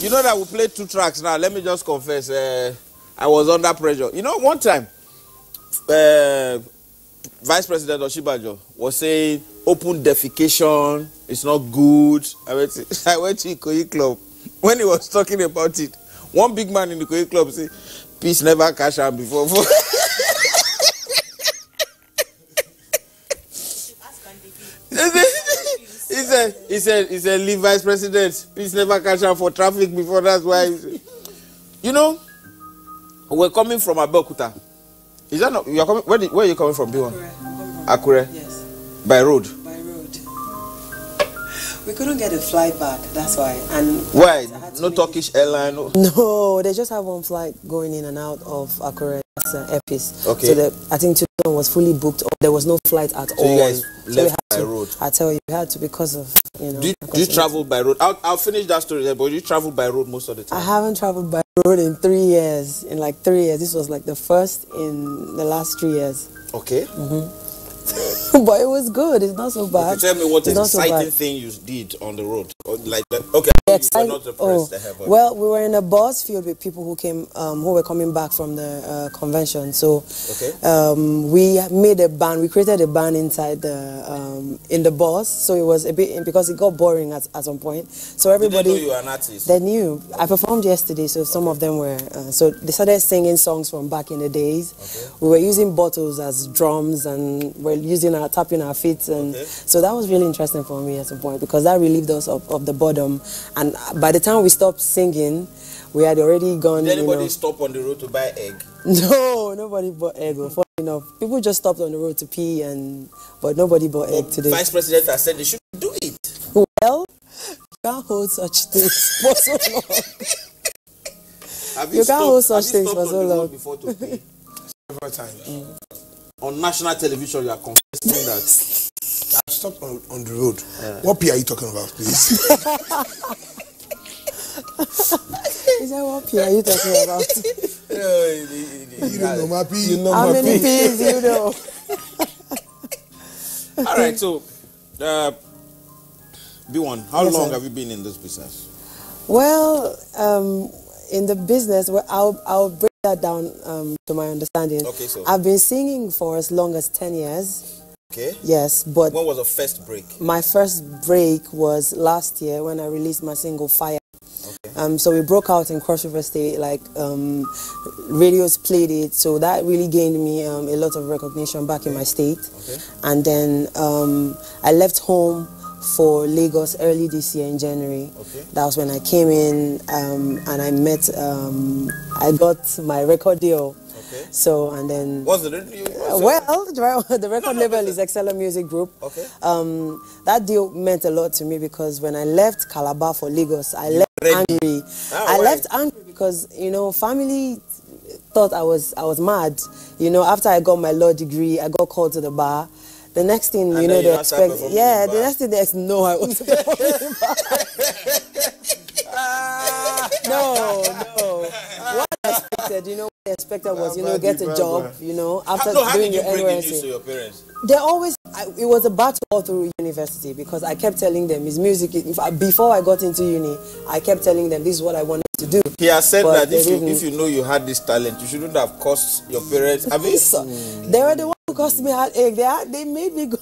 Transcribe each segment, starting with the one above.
You know that we played 2 tracks now. Let me just confess. I was under pressure. You know, one time, Vice President Oshibajo was saying open defecation is not good. I went to Ikoyi Club. When he was talking about it, one big man in the Ikoyi Club said, peace never cash out before. He said, leave Vice President. Peace never catch out for traffic before. That's why. You know, we're coming from Abuja. Is that not? You're coming. Where are you coming from, B1? Akure. Yes. By road. By road. We couldn't get a flight back. That's why. And why? No Turkish airline. No, they just have one flight going in and out of Akure. That's an airpiece. Okay. So I think 2000 was fully booked. There was no flight at all. You guys left by road. I tell you, we had to because of Do you travel by road? I'll finish that story there. But you travel by road most of the time. I haven't traveled by road in 3 years. In like 3 years, this was like the first in the last 3 years. Okay. But it was good. It's not so bad. Tell me what exciting thing you did on the road. Like that. Okay. You're not the press. Well, we were in a bus filled with people who came, who were coming back from the convention. So we made a band. We created a band inside the in the bus. So it was a bit because it got boring at some point. So everybody. Did they know you were an artist? They knew. I performed yesterday, so some of them were. So they started singing songs from back in the days. We were using bottles as drums and we're using tapping our feet, and so that was really interesting for me at some point because that relieved us of the boredom. And by the time we stopped singing, we had already gone. Did anybody stop on the road to buy egg? No, nobody bought egg. Funny enough, people just stopped on the road to pee, but nobody bought egg today. Vice President has said they should do it. Well, you can't hold such things for so long. You can't hold such things for so long. Before to pee? Several times. On national television, you are confessing that. I've stopped on the road. What pee are you talking about, please? Is that what pee are you talking about? You don't know my pee. You know how many peas you know? All right, so B1, how long have you been in this business? Well, in the business, I'll break that down to my understanding. Okay, so I've been singing for as long as 10 years. Okay. Yes, but when was the first break? My first break was last year when I released my single Fire. Okay. So we broke out in Cross River State, like radios played it, so that really gained me a lot of recognition back in my state. Okay. And then I left home for Lagos early this year in January. Okay. That was when I came in and I met, I got my record deal. Okay. So, and then... What's the deal? The record label is Excella Music Group. Okay. That deal meant a lot to me because when I left Calabar for Lagos, I left angry. I left angry because, you know, family thought I was mad. You know, after I got my law degree, I got called to the bar. The next thing, you know, they expect... Yeah, the next thing they know I was performing No. What I expected, you know, what I expected was, you know, get a job, you know, after doing your NYSC. To your parents? They always... it was a battle all through university because I kept telling them, it's music. Before I got into uni, I kept telling them this is what I wanted to do. He has said that if you know you had this talent, you shouldn't have cost your parents. I mean, they were the ones who cost me heartache. They made me go.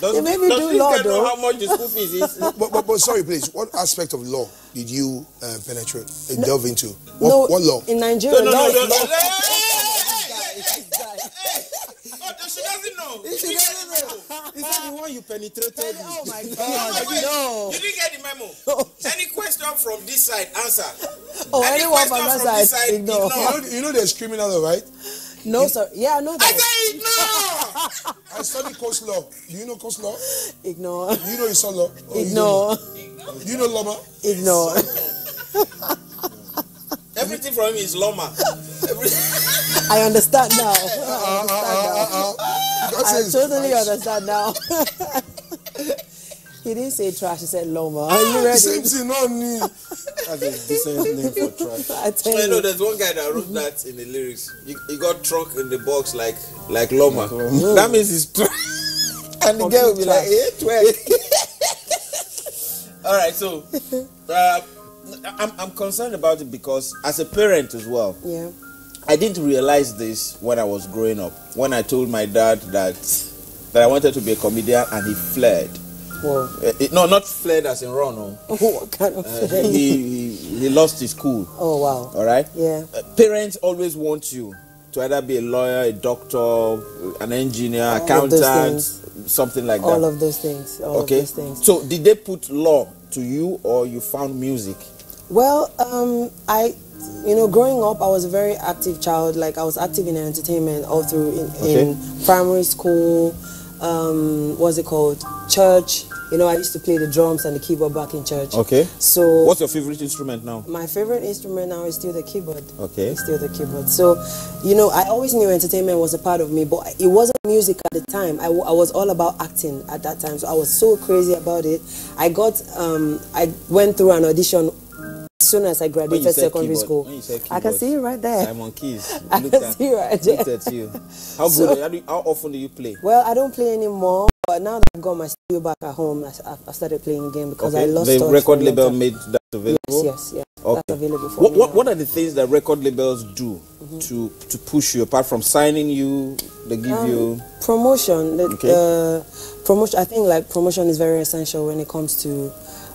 They made me do law, though. Know how much the school fees is? but sorry, please. What aspect of law did you penetrate and delve into? What law? In Nigeria, law. She doesn't know. She doesn't know. Is that the one you penetrated? Oh my God! No. You didn't get the memo. Any question from this side, answer. Anyone from that side, ignore. You know there's criminal law, right? No, sir. Yeah, I know that. I say ignore. I studied coast law. Do you know coast law? Ignore. Do you know Isan law? Ignore. Do you know Loma? Ignore. Everything from him is Loma. I understand now. I totally understand now. He didn't say trash, he said Loma. Are you ready? Same thing, not me. That's a decent name for trash. I tell you. know there's one guy that wrote that in the lyrics. He got trunk in the box like Loma. That means he's trash. And the guy will be like, hey, twerk. All right, so I'm concerned about it because as a parent as well, Yeah. I didn't realize this when I was growing up. When I told my dad that I wanted to be a comedian and he fled. Whoa. No, not fled as in run. No. What kind of fled? He lost his cool. Oh, wow. All right? Yeah. Parents always want you to either be a lawyer, a doctor, an engineer, All accountant, something like that. All of those things. All of those things. So did they put law to you or you found music? Well, growing up, I was a very active child. Like, I was active in entertainment all through in primary school, what's it called? Church. I used to play the drums and the keyboard back in church. Okay. So what's your favorite instrument now? My favorite instrument now is still the keyboard. Okay. It's still the keyboard. So, I always knew entertainment was a part of me, but it wasn't music at the time. I was all about acting at that time. So I was so crazy about it. I went through an audition as soon as I graduated secondary school. I can see you right there. Simon Keys. I can see you right there. Looked at you. How often do you play? Well, I don't play anymore. But now that I've got my studio back at home, I started playing again because I lost touch. The record label made that available? Yes. Okay. That's available for me. What are the things that record labels do to push you, apart from signing you? They give you promotion. Promotion. I think promotion is very essential when it comes to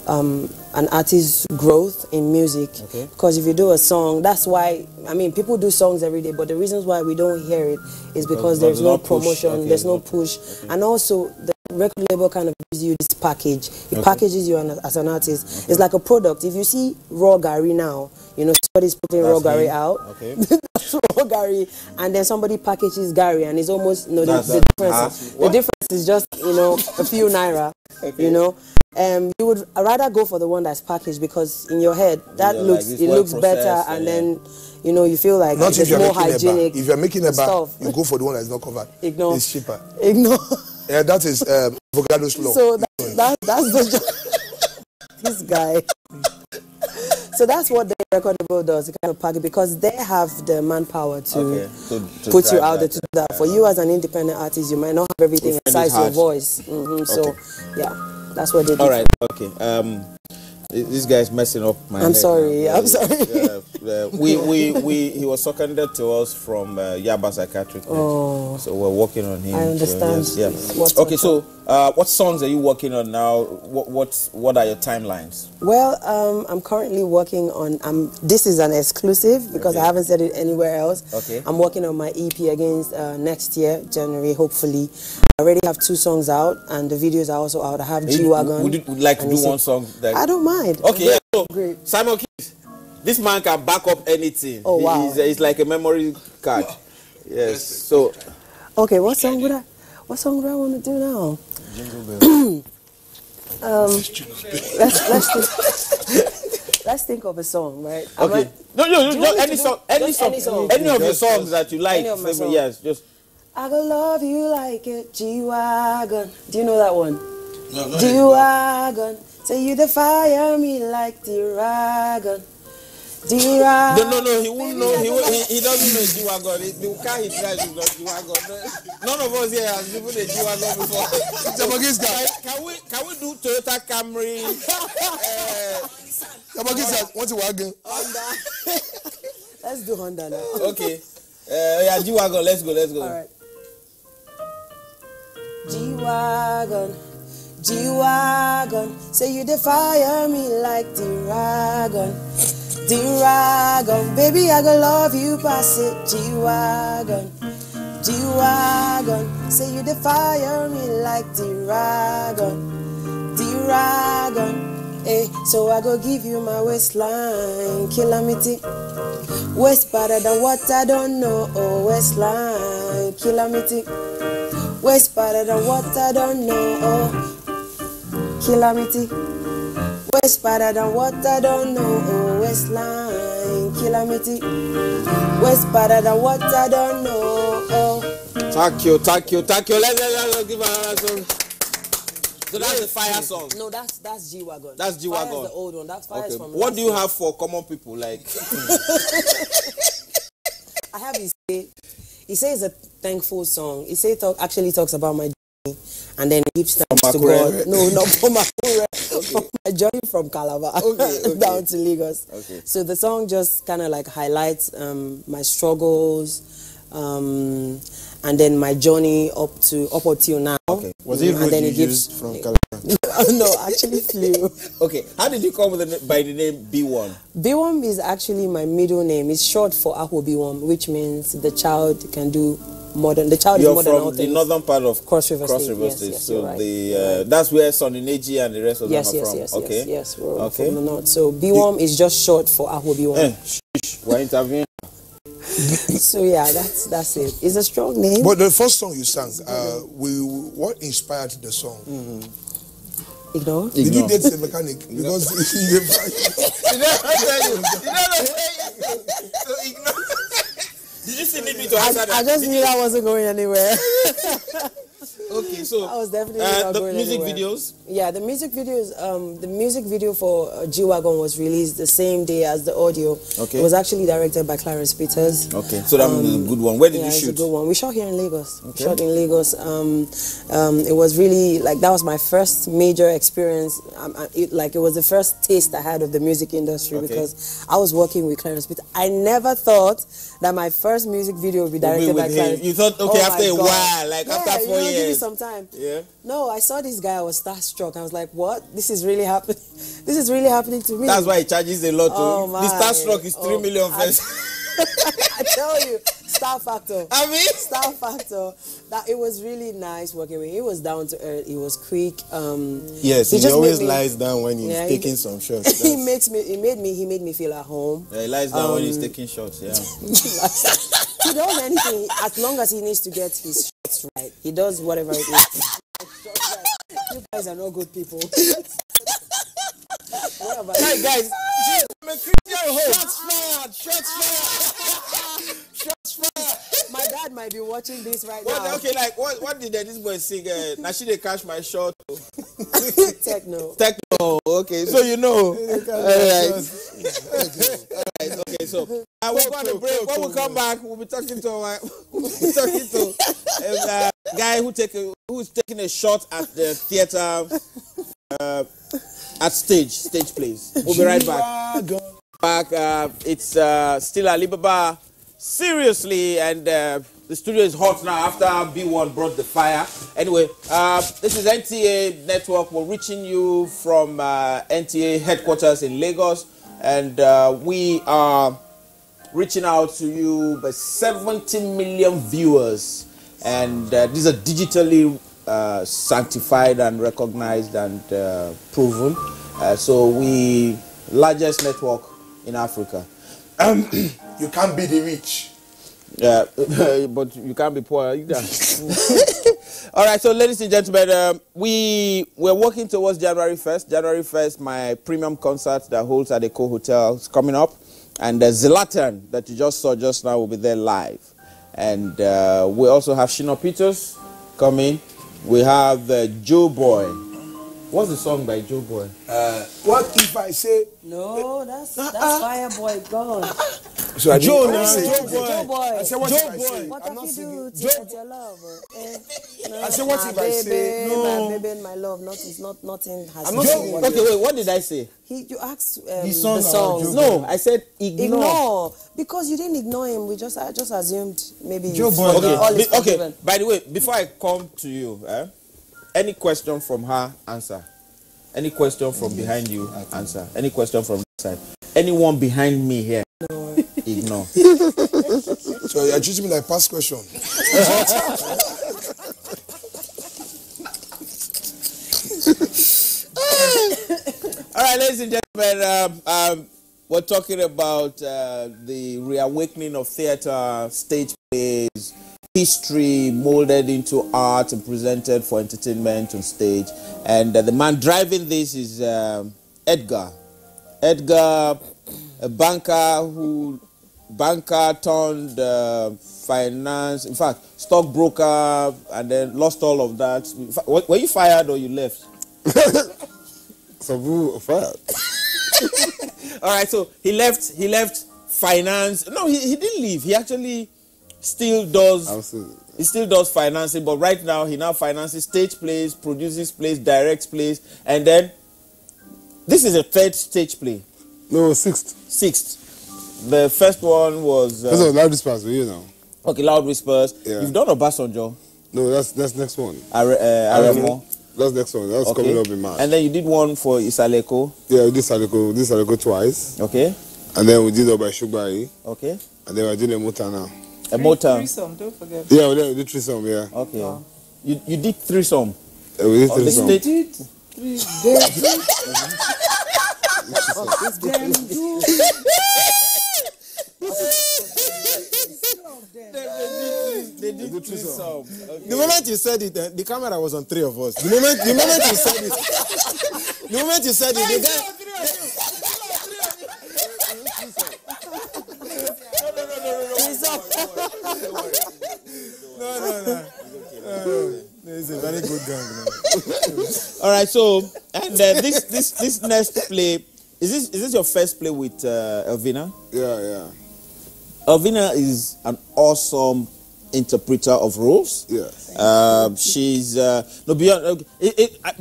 an artist's growth in music. Okay. Because if you do a song, that's why, people do songs every day, but the reasons why we don't hear it is because there's no promotion, there's no push. And also, the record label kind of gives you this package. It packages you as an artist. It's like a product. If you see Raw Gary now, somebody's putting Raw Gary out. Okay. That's Raw Gary. And then somebody packages Gary, and it's almost, the difference is just, a few naira, you would rather go for the one that's packaged because in your head that looks better, and then you feel like it's more hygienic. If you're making a bar, you go for the one that's not covered. Ignore. It's cheaper. Ignore. Yeah, that is Avocado's law. So that's the this guy. So that's what the record label does. It kind of package because they have the manpower to put you out there to do that. For you as an independent artist, you might not have everything besides your voice. So yeah. That's what they do. All right, okay. This guy is messing up my head. I'm sorry. He was seconded to us from Yaba Psychiatric. Oh. So we're working on him. I understand. So, yes. Okay, so what songs are you working on now? What are your timelines? Well, I'm currently working on, this is an exclusive because I haven't said it anywhere else. Okay. I'm working on my EP against next year, January, hopefully. I already have 2 songs out, and the videos are also out. I have G-Wagon. Would you like to do one song? I don't mind. Okay, so great. Simon Keys, this man can back up anything. Oh, wow. He's like a memory card. Yes. So. Okay, what song do I want to do now? Jingle Let's think of a song, right? Okay. No, any song. Any of your songs that you like. Yes, just. I gonna love you like a G-Wagon. Do you know that one? No, G-Wagon. Say you fire me like the dragon. No, he won't know. He doesn't know G-Wagon. The car he drives is not G-Wagon. None of us here has driven a G-Wagon before. Can we do Toyota Camry? What's a wagon? Honda. Let's do Honda now. Okay. G-Wagon. Let's go. All right. G-Wagon, say you fire me like the dragon, baby I gonna love you past it. G-Wagon, say you fire me like the dragon, so I go give you my waistline, kilometer, waist better than what I don't know, waistline, kilometer. Waist better than what I don't know, kilometer. Waist better than what I don't know, waistline, kilometer. Waist better than what I don't know. Thank you. Let's give another song. So that's the fire song. No, that's G-Wagon. That's G-Wagon. Fire is the old one. That's fire is from. What do you have for common people like? I have his. He says a thankful song. He actually talks about my journey, and then he gives thanks to God. No, not for my journey, for my journey from Calabar down to Lagos. Okay. So the song just kind of like highlights my struggles, and then my journey up until now. Okay. Was it and then it used from Calabar? No, actually flew. Okay. How did you come with by the name B1? B1 is actually my middle name. It's short for Aho B1, which means the child can do modern. The child You're is modern. from the northern part of Cross River State. State. Yes, So right. That's where Sonny Neji and the rest of them are from. Yes, okay. yes, we're from the north. So B1 is just short for Aho B1. We're interviewing. So yeah, that's it. It's a strong name. But the first song you sang, what inspired the song? Ignore? Did you date the mechanic? Because Did you still need me to answer that? I just knew I wasn't going anywhere. Okay, so I was definitely not the going music anywhere. videos. Yeah, the music videos. The music video for G-Wagon was released the same day as the audio. Okay. It was actually directed by Clarence Peters. Okay, so that was a good one. Where did you It's a shoot? good one. We shot here in Lagos. Okay. Shot in Lagos. It was really like that was my first major experience. It was the first taste I had of the music industry because I was working with Clarence Peters. I never thought that my first music video would be directed by Clarence. You thought, okay, after a while, after 4 Give me years. some time. Yeah. No, I saw this guy. I was starstruck. I was like, "What? This is really happening. This is really happening to me." That's why he charges a lot. Oh, The my. starstruck is 3 million first. I tell you, star factor. I mean, Star factor. That it was really nice working with him. He was down to earth. He was quick. Yes, he just always made me- lies down when he's taking some shots. He made me feel at home. yeah, he lies down when he's taking shots. Yeah. He does anything as long as he needs to get his shots right. He does whatever it is. You guys are not good people. What about Hey you? guys, I'm a Christian host. Shots fired. My dad might be watching this right What, now. okay, like what did this boy sing? Now she they catch my shot. Techno. Techno. Okay, so you know. Alright. Okay, so we're going to break. When we come back, we'll be talking to a guy who's taking a shot at the theater, at stage plays. We'll be right back. It's still Alibaba. Seriously, and the studio is hot now after B1 brought the fire. Anyway, this is NTA Network. We're reaching you from NTA headquarters in Lagos, and we are reaching out to you by 70 million viewers, and these are digitally sanctified and recognized and proven. So we largest network in Africa. you can't be the rich. Yeah, but you can't be poor either. All right, so ladies and gentlemen, we're working towards January 1st. January 1st, my premium concert that holds at the Co Hotel is coming up. And Zlatan that you just saw just now will be there live. And we also have Shino Peters coming. We have Joe Boy. What's the song by Joe Boy? What if I say? No, that's Fireboy gone. So Joe I now, say, Joe Boy. I say, what Joe if I Boy. say? What I'm have not you singing. do to get your love? I say, what if I say? No. No. My baby and my love, nothing has I'm to not do singing. with Okay, wait, what did I say? You asked The song the songs. Joe No, I said ignore. Ignore. Because you didn't ignore him. I just assumed maybe Joe you Boy. forgot. All is Okay, forgiven. by the way, before I come to you, any question from her, answer. Any question from behind you, answer. Any question from this side. Anyone behind me here, ignore. So you're treating me like past question. All right, ladies and gentlemen, we're talking about the reawakening of theater, stage plays, history molded into art and presented for entertainment on stage. And the man driving this is Edgar. Edgar, a banker turned finance, in fact, stockbroker, and then lost all of that. In fact, were you fired or you left? So fired. All right, so he left finance. No, he didn't leave. He actually still does. He still does financing, but right now he now finances stage plays, produces plays, directs plays, and then This is a third stage play. No, sixth. Sixth. The first one was... This was Loud Whispers for you now. Okay, Loud Whispers. Yeah. You've done Obasanjo. No, that's next one. Aremo. That's next one. That's coming up in March. And then you did one for Isaleko. Yeah, we did Saleko twice. Okay. And then we did Oba Shugbai. Okay. And then we're doing Emota now. Emota. Threesome, don't forget. Yeah, we did threesome, yeah. Okay. Wow. You did threesome. Yeah, we did threesome. They did three. They did threesome. Okay. The moment you said it, the camera was on 3 of us. The moment you said it, the guy. No. It's a very good gang. All right, so and this next play is this your first play with Elvina? Yeah. Elvina is an awesome interpreter of roles. Yes. She's no beyond.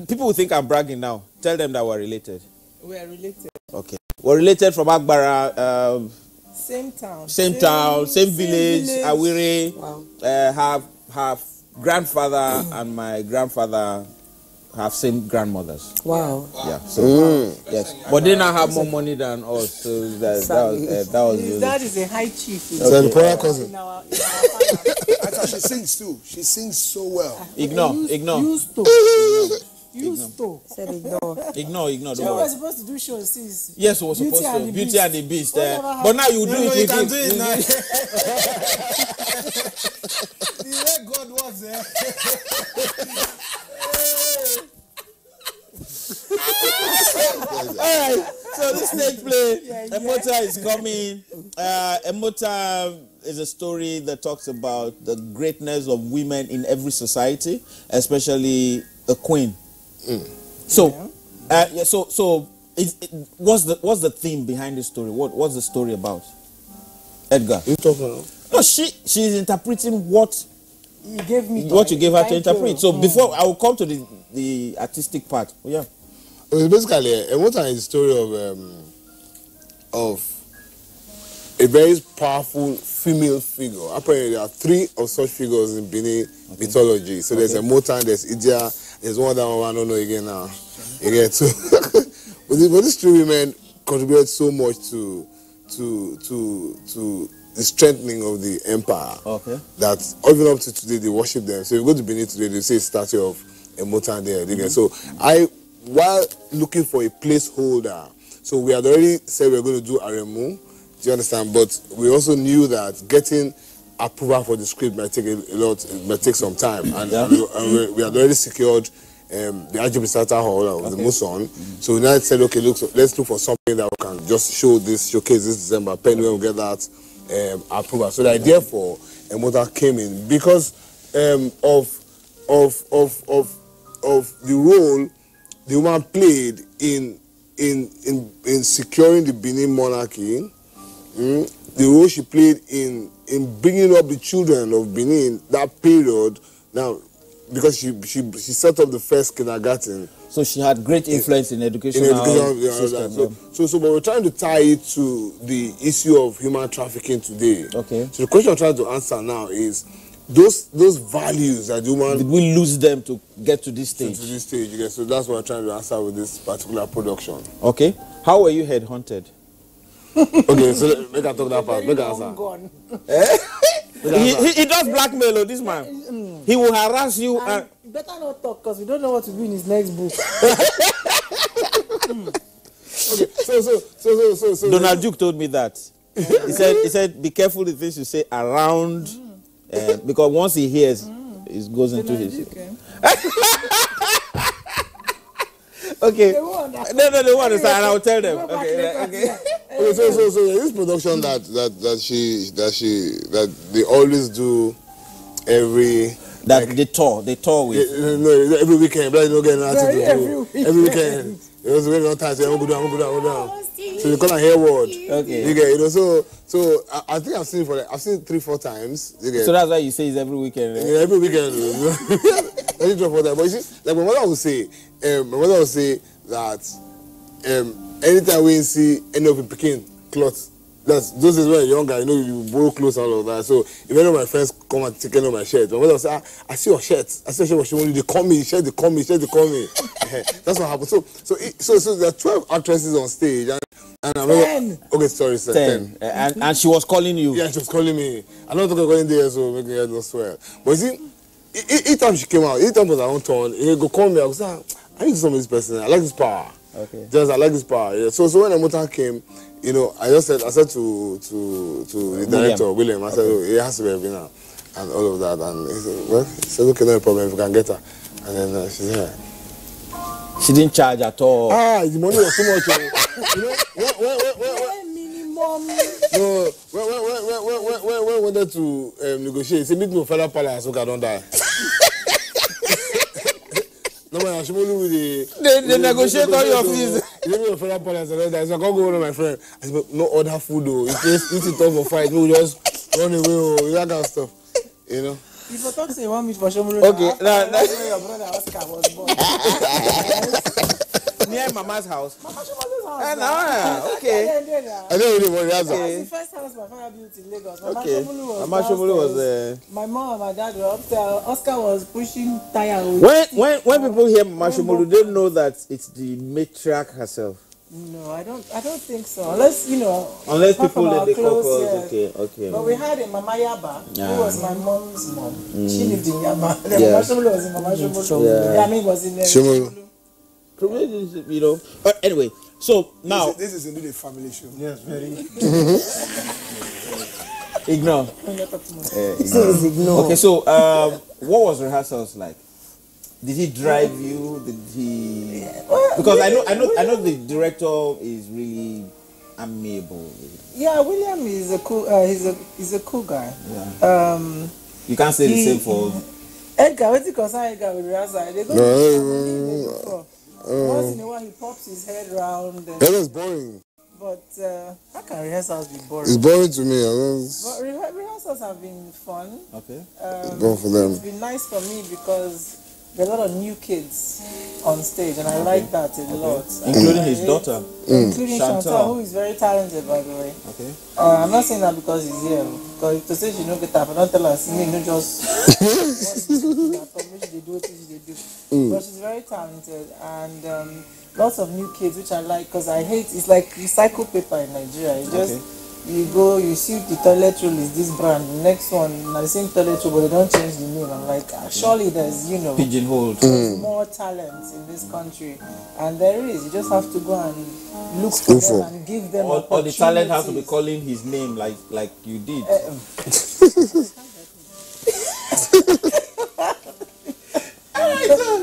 People will think I'm bragging now. Tell them that we're related. We are related. Okay, we're related from Agbara. Same town. Same village. Awire. Wow. Her grandfather and my grandfather have same grandmothers. Wow. Yeah. So yes, but they now have more money than us. So that was. His dad is a high chief. So the prayer cousin. In our family. That's how she sings too. She sings so well. Ignore. Used to. Said ignore. Don't You were worry. supposed to do shows since. Yes, we were supposed to. Beauty and the Beast. But now you do it. You with can him. do it now. The way God works, Alright, so this stage play, Emota is coming. Emota is a story that talks about the greatness of women in every society, especially a queen. So, what's the theme behind this story? What's the story about? Edgar. You talking about? No, she's interpreting what You gave me. you gave her to Thank interpret. you. So before I will come to the artistic part. Yeah. It's basically Emota is a story of a very powerful female figure. Apparently, there are 3 of such figures in Benin mythology. So there's Emota, there's Ija, there's one that one I don't know again now. You get so, but these 3 women contributed so much to the strengthening of the empire. Okay. That even up to today they worship them. So if you go to Benin today, they say statue of Emota there. So while looking for a placeholder, so we had already said we were going to do Aremu, do you understand? But we also knew that getting approval for the script might take a lot, it might take some time. And we had already secured the RGB Starter Hall of the Muson. So we now said, okay, look, so let's look for something that we can just showcase this December, when we get that approval. So the idea for Emota came in because of the role the woman played in securing the Benin monarchy, the role she played in bringing up the children of Benin that period. Now, because she set up the first kindergarten. So she had great influence in education. But we're trying to tie it to the issue of human trafficking today. Okay. So the question I'm trying to answer now is those values that human. Did we lose them to get to this stage? To this stage, yes. So that's what I'm trying to answer with this particular production. Okay. How were you headhunted? Okay, so make I talk that part. Make I answer. Gone. He does blackmail, this man. He will harass you. And better not talk because we don't know what to do in his next book. Okay, so Donald Duke told me that. He said, be careful the things you say around, because once he hears, it goes into his. Okay. No, they want to say, and I'll tell them. Okay. So this production that they always do every. That they tour with. No, every weekend, but they don't get nothing to do. Every weekend. It was very long time. Say, I'm go down. So they call it Hayward. Okay. You get, so I think I've seen it I've seen it 3-4 times. You get. So that's why you say it's every weekend. Right? Yeah, every weekend. But you see, like my mother would say that anytime we see any of the picking clothes, those is when you're younger, you know, you borrow clothes and all of that. So if any of my friends come and take any of my shirts, my mother will say, I see your shirts. I see your shirt. They call me, shirt, they call me, shirt, they call me. That's what happened. So there are 12 actresses on stage. And I'm not, okay, sorry, sir. 10. And she was calling you. Yeah, she was calling me. I'm not talking about there, so making her not swear. But you see, each time she came out, each time was her own turn, he go call me. I was like, I need to some of this person. I like this power. Okay. I like this power. Yeah. So when the motor came, you know, I said to the director, William, I said, oh, it has to be Evina and all of that. And he said, well, okay, no problem, if we can get her. And then she said, she didn't charge at all. The money was too much. You know, minimum. No, when we wanted to negotiate, say meet me for Federal Palace, so I don't die. No man, they negotiate all your fees. You meet me for Federal Palace, and I can't go with my friend. I said, but no other food though. In case eat it up for fight, we just run away or that kind of stuff. You know. If you talk say you want me for Shomuru, okay, that's where your brother Oscar was born. Near Mama's house. Mama Shomuru's house. Okay. I don't really want that. That's the first house my father built in Lagos. Mama Okay. Shomuru was there. My mom and my dad were upstairs. Oscar was pushing tire. When people hear Mama Shomuru, they know that it's the matriarch herself. No, I don't think so. Unless Unless people let the close, couples, yes. okay. But we had a Mama Yaba, who was my mom's mom. She lived in Yaba. Then Yeah. Mama Shomuru was in Mama Shomuru. Yeah. Yami was in Shomuru. You know. Anyway, so now This is indeed a family show. Yes, very. ignore. Ignore. Okay, so what was rehearsals like? Did he drive you? Did he? Because I know the director is really amiable. Yeah, William is a cool. He's a cool guy. Yeah. You can't say the same for Edgar. What do you consider Edgar with rehearsal? They go before. Once in a while he pops his head round. That was boring. But how can rehearsals be boring? It's boring to me. But rehearsals have been fun. Okay. Go for them. It's been nice for me because there are a lot of new kids on stage, and I like that a lot. Including his daughter. Including Chantal. Chantal, who is very talented, by the way. Okay. I'm not saying that because he's here. Because to say she don't get up, I don't tell her, see me, no just but she's very talented, and lots of new kids, which I like, because I hate, it's like recycled paper in Nigeria. You just, you go, you see the toilet roll is this brand, the next one, the same toilet roll, but they don't change the name. I'm like, surely there's, Pigeonholed. more talent in this country, and there is. You just have to go and look for them and give them Or the talent has to be opportunities. calling his name like you did.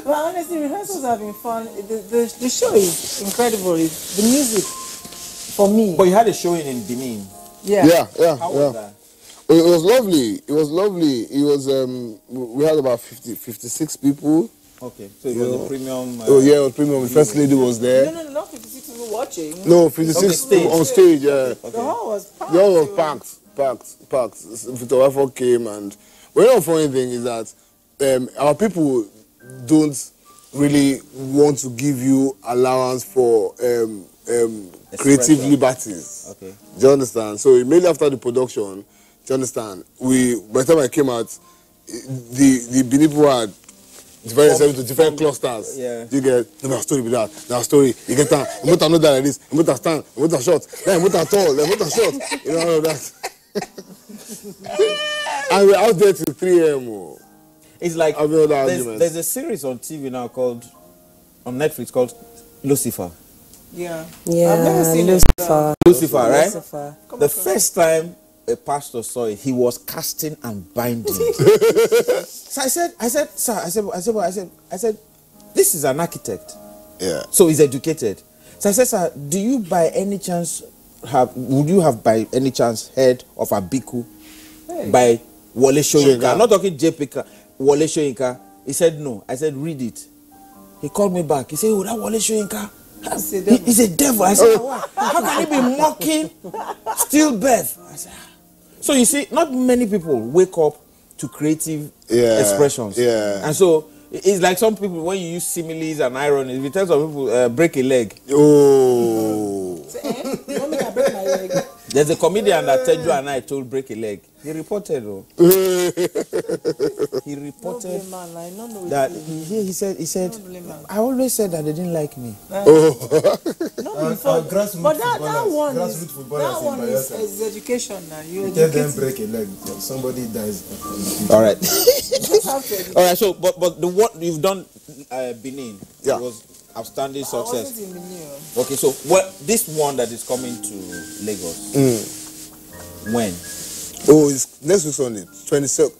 But honestly, rehearsals have been fun. The show is incredible. The music, for me. But you had a showing in Benin. Yeah. How was that? It was lovely. It was we had about 56 people. Okay, so it was a premium. Oh yeah, it was premium. The first lady was there. No, not 56 people watching. No, 56 stage. on stage. Yeah. The hall was packed. The hall was packed. Victor Wafo came, and one funny thing is that our people don't really want to give you allowance for creative liberties. Okay. Do you understand? So immediately after the production, do you understand? By the time I came out, the Benin people had divided to different clusters. Yeah. You get no story with that. Now story. You get that. You put another like this. You put a stand. You put a shot. Then you put a tall. Then you put a shot. You know all of that. And we're out there till 3 a.m. It's like there's a series on TV now on Netflix called Lucifer. Yeah. Yeah, I've never seen Lucifer. Lucifer, right? Lucifer. The first time a pastor saw it, he was casting and binding. So I said, this is an architect. Yeah. So he's educated. So I said, sir, would you by any chance have heard of Abiku by Wole Soyinka? I'm not talking JPK, Wole Soyinka. He said no. I said, read it. He called me back. He said, oh, that Wole Soyinka, he's a devil. I said, why? How can he be mocking stillbirth? I said, so you see, not many people wake up to creative expressions. Yeah. And so It's like some people, when you use similes and irony, if you tell some people, break a leg. Oh. You want me to break my leg? There's a comedian that Teju and I told break a leg. He reported, he reported that he said, I always said that they didn't like me. But that one is education now. You tell them break a leg, somebody dies. All right. All right. So, but the what you've done, Benin, yeah, was outstanding success. Okay, so this one that is coming to Lagos, when? Oh, it's next week Sunday, 22,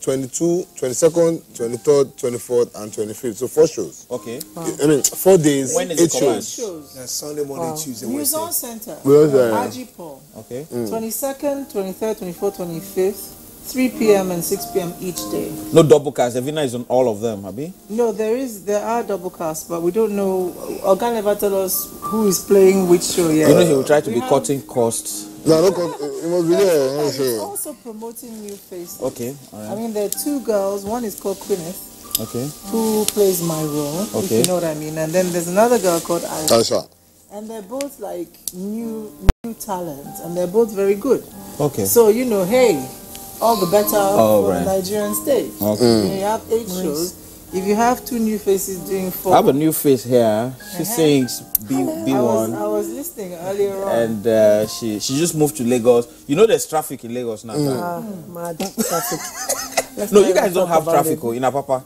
22nd, 23rd, 24th, and 25th. So 4 shows. Okay. Wow. I mean, 4 days, when is 8 shows. Yeah, Sunday, Monday, Tuesday, Wednesday. Museum Center. Ajipo. Okay. 22nd, 23rd, 24th, 25th. 3 p.m. and 6 p.m. each day. No double cast. Evina is on all of them, Abi? No, there are double casts, but we don't know. Organ never tell us who is playing which show yet. You know he will try to be cutting costs. No, it must be there. He's also promoting new faces. Okay. All right. I mean, there are 2 girls. One is called Quineth. Okay. Who plays my role, okay, if you know what I mean. And then there's another girl called Aisha. And they're both like new talent, and they're both very good. Okay. So, hey, all the better for the Nigerian stage. Okay. You have 8 shows. If you have 2 new faces doing 4. I have a new face here. She sings B1. I was listening earlier on. And she just moved to Lagos. You know there's traffic in Lagos now. Mad traffic. No, you guys don't have traffic in Apapa.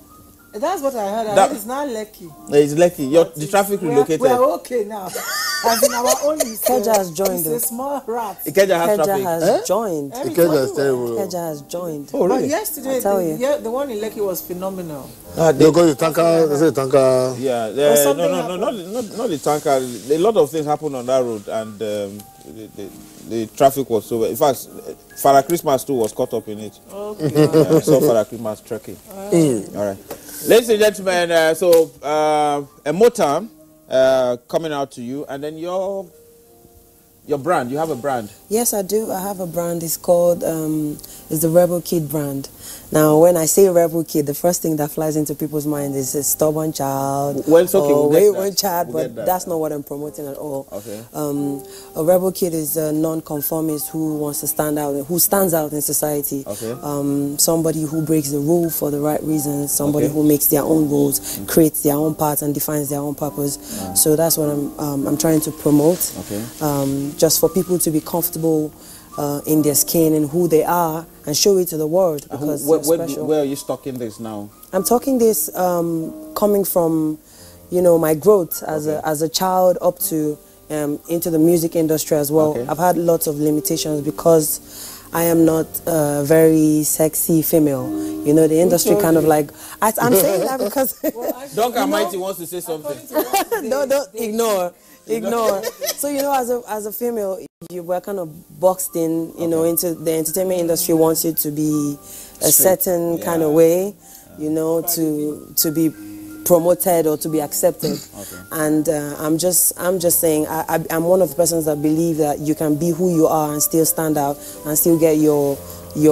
That's what I heard. I heard it's not Lekki. It's Lekki. The traffic relocated. We're okay now. As in our own Ikeja has joined. It's a small rat. Ikeja has traffic. Has joined. Ikeja is terrible. Ikeja has joined. Oh, really? But yesterday, the one in Lekki was phenomenal. Because the tanker, they say tanker. Yeah, no, not the tanker. A lot of things happened on that road, and the traffic was so. In fact, Father Christmas too was caught up in it. Okay. I saw Father Christmas trekking. All right, ladies and gentlemen. A motor coming out to you, and then your brand. You have a brand. Yes, I do. I have a brand. It's called it's the Rebel Kid brand. Now, when I say Rebel Kid, the first thing that flies into people's mind is a stubborn child, wayward child, but that's not what I'm promoting at all. Okay. A Rebel Kid is a non-conformist who wants to stand out, who stands out in society. Okay. Somebody who breaks the rule for the right reasons. Somebody who makes their own rules, creates their own path, and defines their own purpose. So that's what I'm trying to promote. Okay. Just for people to be comfortable in their skin and who they are, and show it to the world, because where are you stocking this now? I'm talking this coming from, my growth as a child up to into the music industry as well. Okay. I've had lots of limitations because I am not a very sexy female. The industry kind of like I'm saying that because Duncan Mighty wants to say something. don't ignore. So as a female, you were kind of boxed in, into the entertainment industry wants you to be a certain kind of way, to be promoted or to be accepted. And I'm just saying I'm one of the persons that believe that you can be who you are and still stand out and still get your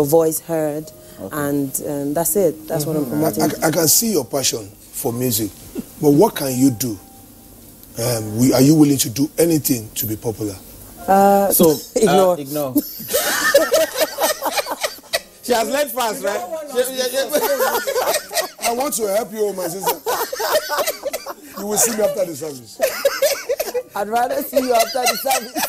voice heard. And that's it. That's what I'm promoting. I can see your passion for music, but what can you do? Are you willing to do anything to be popular? Ignore. She has learned fast, right? I want to help you, my sister. You will see me after the service. I'd rather see you after the service.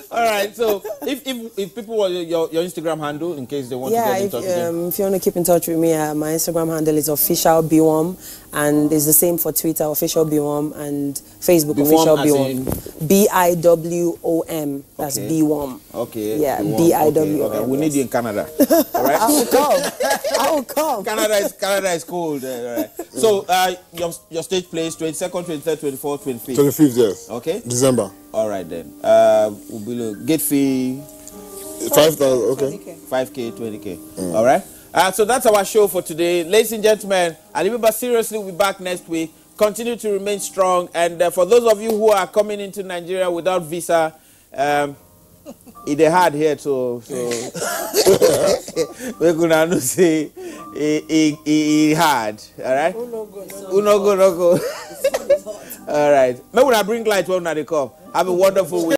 All right. So, if people want your Instagram handle, in case they want to get in touch with you. If you want to keep in touch with me, my Instagram handle is official BWOM, and it's the same for Twitter, official BWOM, and Facebook, official BWOM. BIWOM. That's BWOM. Okay. Yeah, BIWOM. Okay. We need you in Canada. All right. I will come. Canada is cold. All right. So, your stage plays 22nd, 23rd, 24th, 25th. 25th, yes. Okay. December. All right then. We'll be gate fee 5,000. Okay. 5K, 20K. All right. So that's our show for today, ladies and gentlemen. Alibaba seriously will be back next week. Continue to remain strong, and for those of you who are coming into Nigeria without visa, it's hard here, so we're gonna say he had. All right. Uno go. All right. Maybe when I bring light when I come. Have a wonderful week.